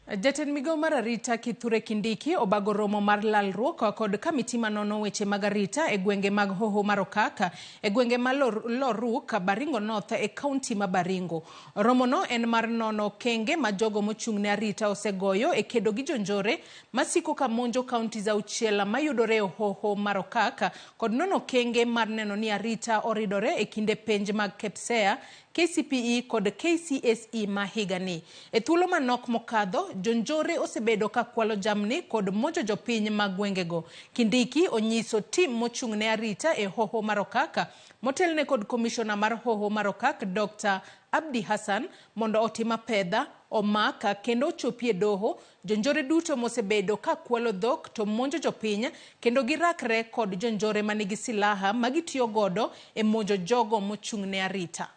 Jatend Migago mar Arita Kithure Kindiki obago romo mar lalruok kod kamiti manono weche mag arita e gwenge mag Hoho mar Okaka e gwenge ma Loruk Baringo North e kaunti ma Baringo. Romo no en mar nono kenge ma jogo mochung' ne arita osegoyo e kedo gi jonjore masiko ka monjo kaunti za auchiel mayudore e Hoho mar Okaka kod nono kenge mar neno ni arita oridore e kinde penj mag KPSEA, KCPE kod KCSE ma higani. E thuolo manok mokadho, jonjore osebedo ka kwalo jamni kod monjo jopiny mag gwengego. Kindiki onyiso tim mochung' ne arita e Hoho mar Okaka motelne kod komishona mar Hoho mar Okaka Dr. Abdi Hassan mondo otima pedha omaka kendo chopie doho jonjore duto mosebedo ka kwalo dhok to monjo jopiny kendo girakre kod jonjore manigi silaha magitiyo godo e monjo jogo mochung' ne arita.